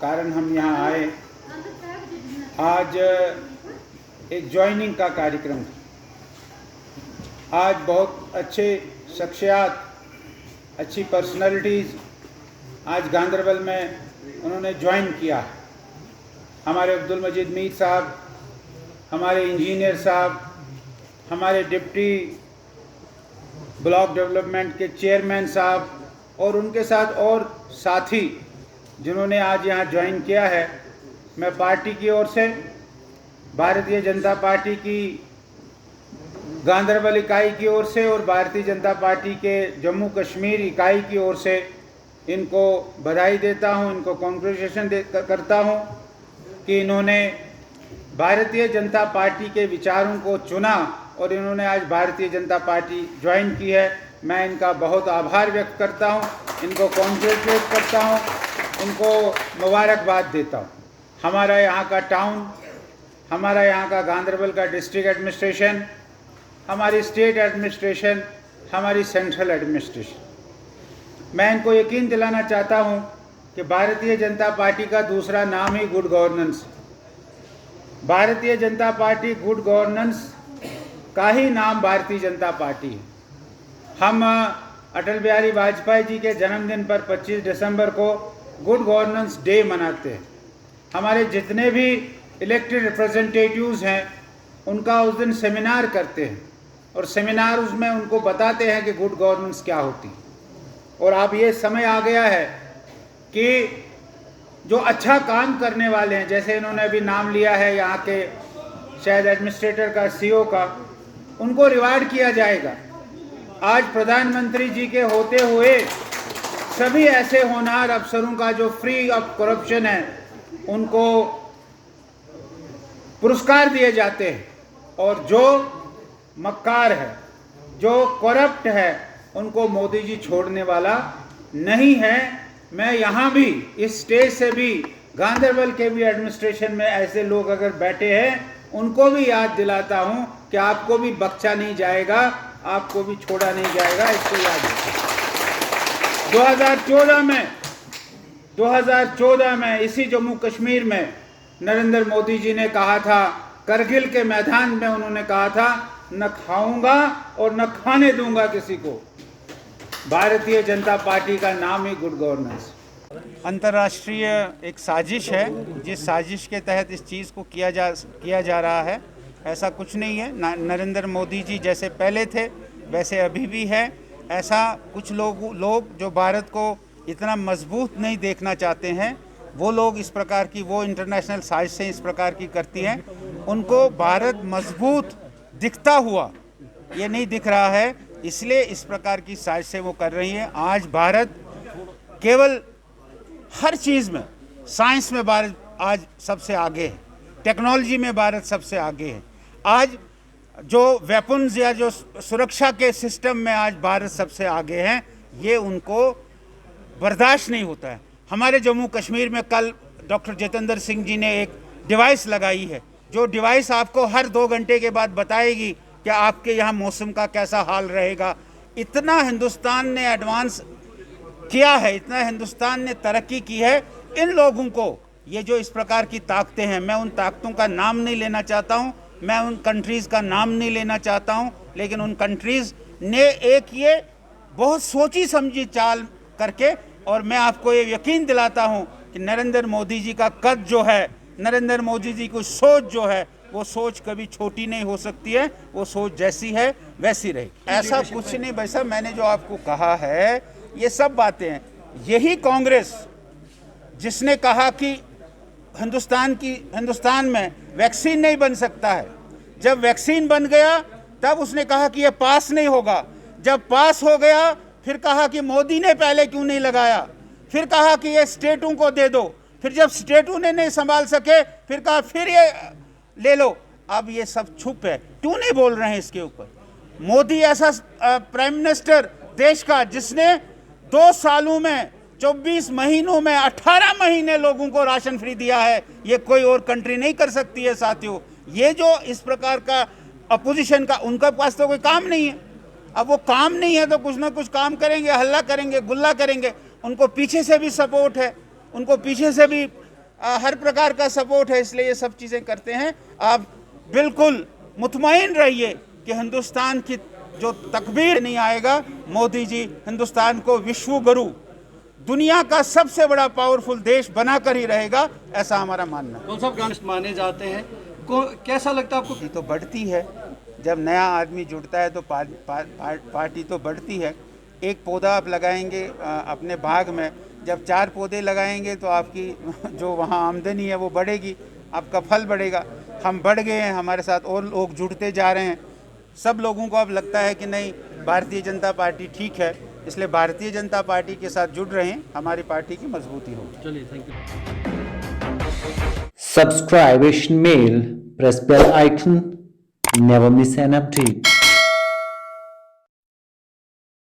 कारण हम यहाँ आए। आज एक ज्वाइनिंग का कार्यक्रम था। आज बहुत अच्छे शख्सियात, अच्छी पर्सनालिटीज़ आज गांदरबल में उन्होंने ज्वाइन किया। हमारे अब्दुल मजीद मीर साहब, हमारे इंजीनियर साहब, हमारे डिप्टी ब्लॉक डेवलपमेंट के चेयरमैन साहब और उनके साथ और साथी जिन्होंने आज यहाँ ज्वाइन किया है। मैं पार्टी की ओर से, भारतीय जनता पार्टी की गांदरबल इकाई की ओर से और भारतीय जनता पार्टी के जम्मू कश्मीर इकाई की ओर से इनको बधाई देता हूँ, इनको कॉन्ग्रेचुलेशन करता हूँ कि इन्होंने भारतीय जनता पार्टी के विचारों को चुना और इन्होंने आज भारतीय जनता पार्टी ज्वाइन की है। मैं इनका बहुत आभार व्यक्त करता हूँ, इनको कॉन्ग्रेचुलेट करता हूँ, इनको मुबारकबाद देता हूँ। हमारा यहाँ का टाउन, हमारा यहाँ का गांदरबल का डिस्ट्रिक्ट एडमिनिस्ट्रेशन, हमारी स्टेट एडमिनिस्ट्रेशन, हमारी सेंट्रल एडमिनिस्ट्रेशन, मैं इनको यकीन दिलाना चाहता हूँ कि भारतीय जनता पार्टी का दूसरा नाम ही good governance. Bharatiya Janata party good governance का ही नाम भारतीय जनता पार्टी है। हम अटल बिहारी वाजपेयी जी के जन्मदिन पर 25 दिसंबर को गुड गवर्नेंस डे मनाते हैं। हमारे जितने भी इलेक्टेड रिप्रेजेंटेटिव्स हैं उनका उस दिन सेमिनार करते हैं और सेमिनार उसमें उनको बताते हैं कि गुड गवर्नेंस क्या होती है। और अब ये समय आ गया है कि जो अच्छा काम करने वाले हैं, जैसे इन्होंने अभी नाम लिया है यहाँ के शायद एडमिनिस्ट्रेटर का, सीओ का, उनको रिवार्ड किया जाएगा। आज प्रधानमंत्री जी के होते हुए सभी ऐसे होनहार अफसरों का जो फ्री ऑफ करप्शन है उनको पुरस्कार दिए जाते हैं और जो मक्कार है, जो करप्ट है, उनको मोदी जी छोड़ने वाला नहीं है। मैं यहाँ भी इस स्टेज से भी गांदरबल के भी एडमिनिस्ट्रेशन में ऐसे लोग अगर बैठे हैं उनको भी याद दिलाता हूँ कि आपको भी बख्शा नहीं जाएगा, आपको भी छोड़ा नहीं जाएगा, इसको याद रखिए। 2014 में इसी जम्मू कश्मीर में नरेंद्र मोदी जी ने कहा था, करगिल के मैदान में उन्होंने कहा था, न खाऊंगा और न खाने दूंगा किसी को। भारतीय जनता पार्टी का नाम ही गुड गवर्नेंस। अंतर्राष्ट्रीय एक साजिश है, जिस साजिश के तहत इस चीज़ को किया जा रहा है। ऐसा कुछ नहीं है। नरेंद्र मोदी जी जैसे पहले थे वैसे अभी भी है। ऐसा कुछ लोग जो भारत को इतना मजबूत नहीं देखना चाहते हैं, वो लोग इस प्रकार की, वो इंटरनेशनल साजिशें इस प्रकार की करती हैं। उनको भारत मजबूत दिखता हुआ ये नहीं दिख रहा है, इसलिए इस प्रकार की साजिशें वो कर रही हैं। आज भारत केवल हर चीज़ में, साइंस में भारत आज सबसे आगे है, टेक्नोलॉजी में भारत सबसे आगे है। आज जो वेपन्स या जो सुरक्षा के सिस्टम में आज भारत सबसे आगे हैं, ये उनको बर्दाश्त नहीं होता है। हमारे जम्मू कश्मीर में कल डॉक्टर जितेंद्र सिंह जी ने एक डिवाइस लगाई है, जो डिवाइस आपको हर 2 घंटे के बाद बताएगी कि आपके यहाँ मौसम का कैसा हाल रहेगा। इतना हिंदुस्तान ने एडवांस किया है, इतना हिंदुस्तान ने तरक्की की है। इन लोगों को ये जो इस प्रकार की ताकतें हैं, मैं उन ताकतों का नाम नहीं लेना चाहता हूँ, मैं उन कंट्रीज़ का नाम नहीं लेना चाहता हूँ, लेकिन उन कंट्रीज़ ने एक ये बहुत सोची समझी चाल करके, और मैं आपको ये यकीन दिलाता हूँ कि नरेंद्र मोदी जी का कद जो है, नरेंद्र मोदी जी की सोच जो है, वो सोच कभी छोटी नहीं हो सकती है। वो सोच जैसी है वैसी रहेगी। ऐसा कुछ नहीं भाई साहब, मैंने जो आपको कहा है ये सब बातें हैं। यही कांग्रेस जिसने कहा कि हिंदुस्तान में वैक्सीन नहीं बन सकता है, जब वैक्सीन बन गया तब उसने कहा कि ये पास नहीं होगा। जब पास हो गया फिर कहा कि मोदी ने पहले क्यों नहीं लगाया, फिर कहा कि ये स्टेटों को दे दो, फिर जब स्टेटों ने नहीं संभाल सके फिर कहा फिर ये ले लो। अब ये सब छुप है, क्यों नहीं बोल रहे हैं इसके ऊपर? मोदी ऐसा प्राइम मिनिस्टर देश का जिसने 2 सालों में 24 महीनों में 18 महीने लोगों को राशन फ्री दिया है, ये कोई और कंट्री नहीं कर सकती है साथियों। ये जो इस प्रकार का अपोजिशन का, उनके पास तो कोई काम नहीं है। अब वो काम नहीं है तो कुछ ना कुछ काम करेंगे, हल्ला करेंगे, गुल्ला करेंगे। उनको पीछे से भी सपोर्ट है, उनको पीछे से भी हर प्रकार का सपोर्ट है, इसलिए ये सब चीज़ें करते हैं। आप बिल्कुल मुतमईन रहिए कि हिंदुस्तान की जो तकबीर नहीं आएगा, मोदी जी हिंदुस्तान को विश्व गुरु, दुनिया का सबसे बड़ा पावरफुल देश बनाकर ही रहेगा, ऐसा हमारा मानना है। कौन सा गाने माने जाते हैं, कैसा लगता है आपको? पार्टी तो बढ़ती है, जब नया आदमी जुड़ता है तो पार्टी तो बढ़ती है। एक पौधा आप लगाएंगे अपने बाग में, जब 4 पौधे लगाएंगे तो आपकी जो वहाँ आमदनी है वो बढ़ेगी, आपका फल बढ़ेगा। हम बढ़ गए हैं, हमारे साथ और लोग जुड़ते जा रहे हैं। सब लोगों को अब लगता है कि नहीं, भारतीय जनता पार्टी ठीक है, इसलिए भारतीय जनता पार्टी के साथ जुड़ रहे हैं, हमारी पार्टी की मजबूती होगी। चलिए, thank you. Subscribe Asian Mail, press bell icon, never miss an update.